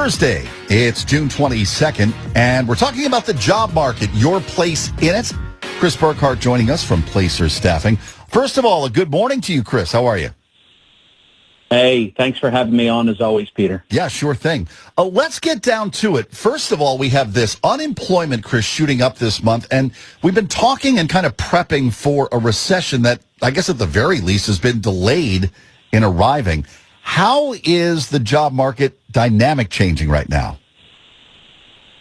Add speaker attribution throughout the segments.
Speaker 1: Thursday, it's June 22nd, and we're talking about the job market, your place in it. Chris Burkhard joining us from Placer Staffing. First of all, a good morning to you, Chris. How are you?
Speaker 2: Hey, thanks for having me on as always, Peter.
Speaker 1: Yeah, sure thing. Let's get down to it. First of all, we have this unemployment, Chris, shooting up this month, and we've been talking and kind of prepping for a recession that, I guess at the very least, has been delayed in arriving. How is the job market dynamic changing right now?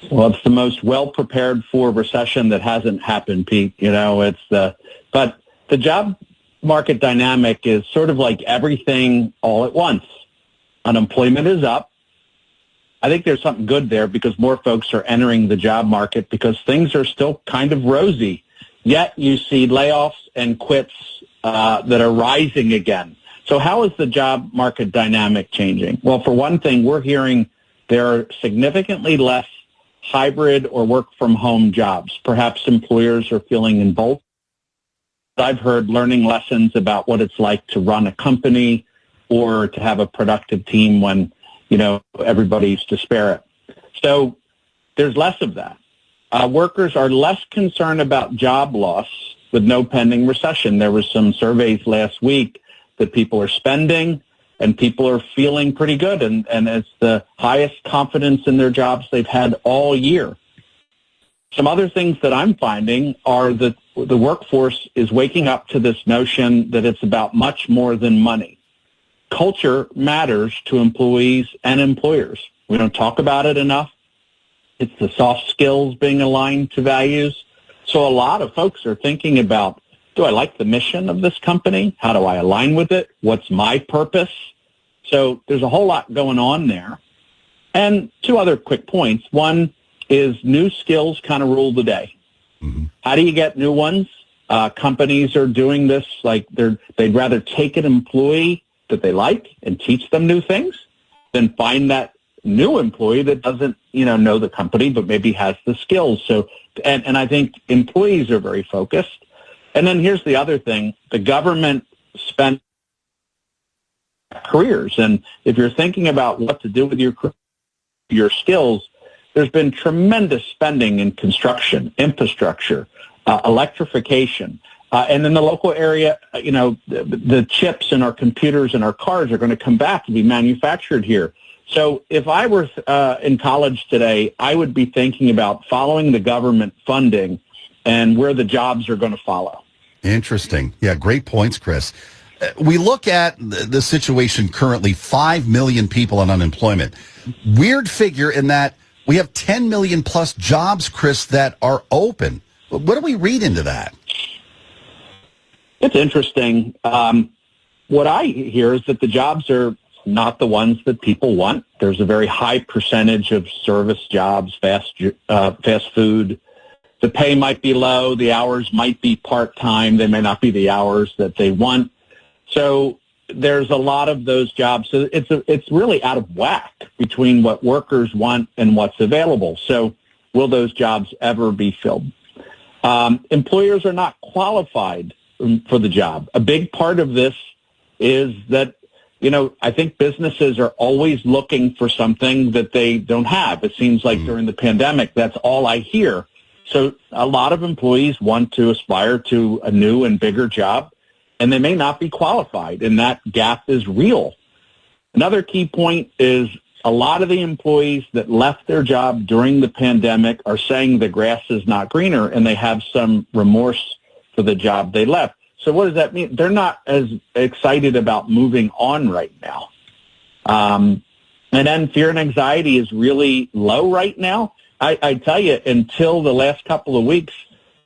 Speaker 2: Well, it's the most well-prepared for recession that hasn't happened, Pete. But the job market dynamic is sort of like everything all at once. Unemployment is up. I think there's something good there because more folks are entering the job market because things are still kind of rosy. Yet you see layoffs and quits that are rising again. So how is the job market dynamic changing? Well, for one thing, we're hearing there are significantly less hybrid or work from home jobs. Perhaps employers are feeling emboldened. I've heard learning lessons about what it's like to run a company or to have a productive team when, everybody's disparate. So there's less of that. Workers are less concerned about job loss with no pending recession. There was some surveys last week that people are spending and people are feeling pretty good, and it's the highest confidence in their jobs they've had all year. Some other things that I'm finding are that the workforce is waking up to this notion that it's about much more than money. Culture matters to employees and employers. We don't talk about it enough. It's the soft skills being aligned to values. So a lot of folks are thinking about, do I like the mission of this company? How do I align with it? What's my purpose? So there's a whole lot going on there. And two other quick points. One is new skills kind of rule the day. Mm-hmm. How do you get new ones? Companies are doing this like they'd rather take an employee that they like and teach them new things than find that new employee that doesn't, know the company but maybe has the skills. So, and I think employees are very focused. And then here's the other thing. The government spent careers. And if you're thinking about what to do with your skills, there's been tremendous spending in construction, infrastructure, electrification. And in the local area, the chips in our computers and our cars are going to come back and be manufactured here. So if I were in college today, I would be thinking about following the government funding and where the jobs are going to follow.
Speaker 1: Interesting. Yeah, great points, Chris. We look at the situation currently, 5 million people on unemployment. Weird figure in that we have 10 million plus jobs, Chris, that are open. What do we read into that?
Speaker 2: It's interesting. What I hear is that the jobs are not the ones that people want. There's a very high percentage of service jobs, fast food. The pay might be low. The hours might be part-time. They may not be the hours that they want. So there's a lot of those jobs. So it's really out of whack between what workers want and what's available. So will those jobs ever be filled? Employers are not qualified for the job. A big part of this is that, I think businesses are always looking for something that they don't have. It seems like during the pandemic, that's all I hear. So a lot of employees want to aspire to a new and bigger job, and they may not be qualified, and that gap is real. Another key point is a lot of the employees that left their job during the pandemic are saying the grass is not greener, and they have some remorse for the job they left. So what does that mean? They're not as excited about moving on right now. And then fear and anxiety is really low right now. I tell you, until the last couple of weeks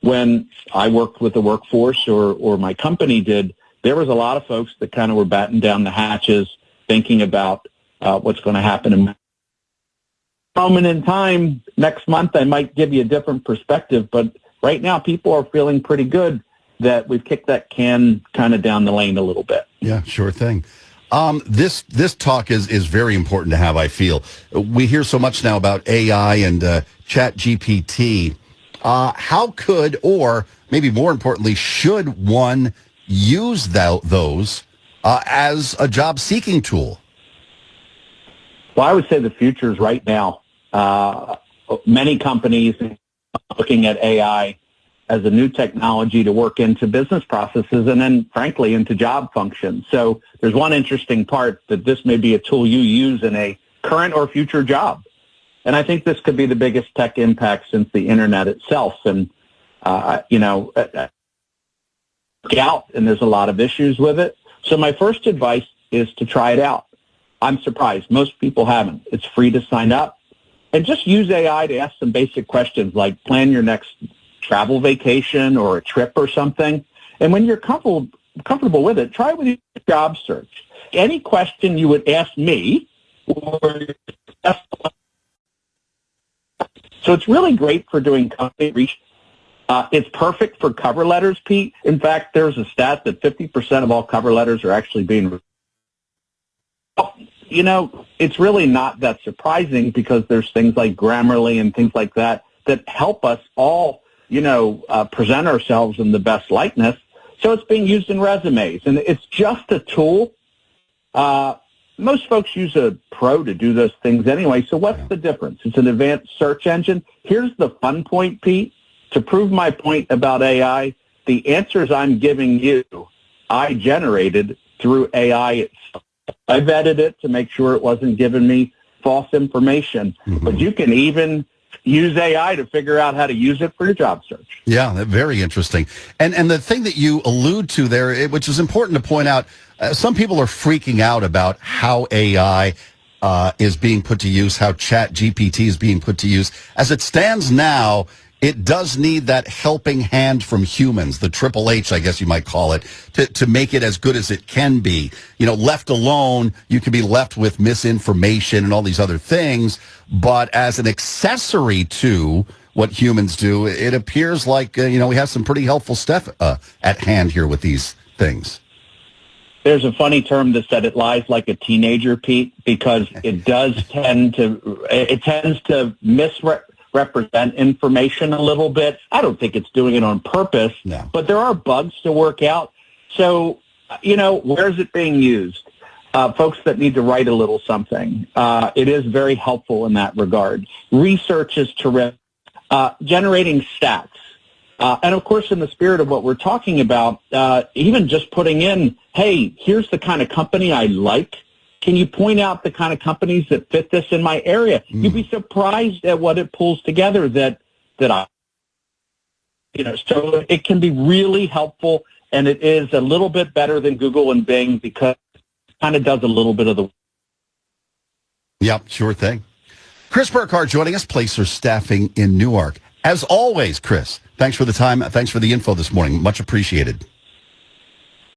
Speaker 2: when I worked with the workforce or my company did, there was a lot of folks that kind of were batting down the hatches, thinking about what's going to happen in a moment in time. Next month, I might give you a different perspective, but right now people are feeling pretty good that we've kicked that can kind of down the lane a little bit.
Speaker 1: Yeah, sure thing. This talk is very important to have, I feel. We hear so much now about AI and Chat GPT. How could, or maybe more importantly, should one use those as a job-seeking tool?
Speaker 2: Well, I would say the future is right now. Many companies are looking at AI as a new technology to work into business processes and then, frankly, into job functions. So there's one interesting part that this may be a tool you use in a current or future job. And I think this could be the biggest tech impact since the internet itself. And, out, and there's a lot of issues with it. So my first advice is to try it out. I'm surprised. Most people haven't. It's free to sign up. And just use AI to ask some basic questions like plan your next travel vacation or a trip or something. And when you're comfortable with it, try it with your job search. Any question you would ask me, or so it's really great for doing company research. It's perfect for cover letters, Pete. In fact, there's a stat that 50% of all cover letters are actually being. It's really not that surprising because there's things like Grammarly and things like that that help us all, present ourselves in the best likeness. So it's being used in resumes, and it's just a tool. Most folks use a pro to do those things anyway. So what's the difference? It's an advanced search engine. Here's the fun point, Pete. To prove my point about AI, the answers I'm giving you, I generated through AI itself. I vetted it to make sure it wasn't giving me false information. Mm-hmm. But you can even use AI to figure out how to use it for your job search.
Speaker 1: Yeah, very interesting. And the thing that you allude to there, which is important to point out, some people are freaking out about how AI is being put to use, how Chat GPT is being put to use. As it stands now, it does need that helping hand from humans, the Triple H, I guess you might call it, to make it as good as it can be. Left alone, you can be left with misinformation and all these other things. But as an accessory to what humans do, it appears like, we have some pretty helpful stuff at hand here with these things.
Speaker 2: There's a funny term that said it lies like a teenager, Pete, because it tends to misrepresent information a little bit. I don't think it's doing it on purpose, but there are bugs to work out. So, where is it being used? Folks that need to write a little something. It is very helpful in that regard. Research is terrific. Generating stats. And of course, in the spirit of what we're talking about, even just putting in, hey, here's the kind of company I like. Can you point out the kind of companies that fit this in my area? You'd be surprised at what it pulls together that so it can be really helpful, and it is a little bit better than Google and Bing because it kind of does a little bit of the.
Speaker 1: Yep, sure thing. Chris Burkhard joining us, Placer Staffing in Newark. As always, Chris, thanks for the time. Thanks for the info this morning. Much appreciated.